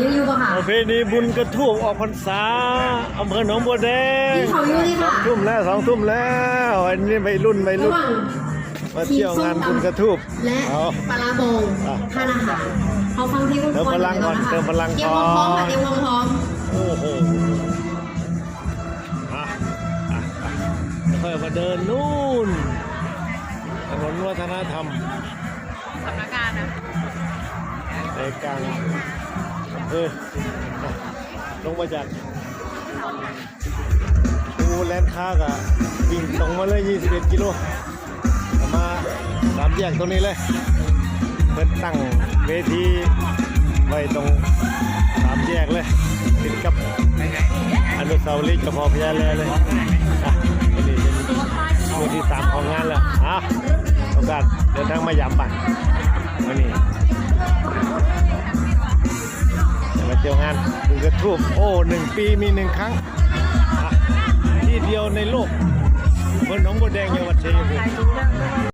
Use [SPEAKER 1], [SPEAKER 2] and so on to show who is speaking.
[SPEAKER 1] ยังอยู่ปะค่ะ
[SPEAKER 2] ประเพณีบุญกระทู้ออกพรรษาอำเภอหนองบัวแดง
[SPEAKER 1] ที่เขาอยู่นี่ค่ะ
[SPEAKER 2] 2 ทุ่มแล้ว2 ทุ่มแล้วอันนี้วัยรุ่นมาเที่ยวงานบุญกระทู้
[SPEAKER 1] และปลาบงทานอาหารเขาฟังเพลง
[SPEAKER 2] เติมพลังก่อนเติมพลังก่อน
[SPEAKER 1] เตรียมพร้อมค่ะเตรียมพร้อม
[SPEAKER 2] โอ้โหค่อยมาเดินนู่นถนนวัฒนธรรม
[SPEAKER 3] สำนักงานนะ
[SPEAKER 2] ในกลางอำเภอลงมาจากภูแลนด์ค้ากะวิ่งตรงมาเลย21 กิโลมา3 แยกตรงนี้เลยเพิ่นตั้งเวทีไว้ตรง3 แยกเลยติดกับอนุสาวรีย์เจ้าพ่อพญาแลเลยนี่เป็นช่วงที่3ของงานแล้วโอกาสเดินทางมายามบ้านวันนี้จะมาเที่ยวงานบุญกระทู้1 ปีมี1 ครั้งที่เดียวในโลกเมืองหนองบัวแดงจังหวัดชัยภูมิ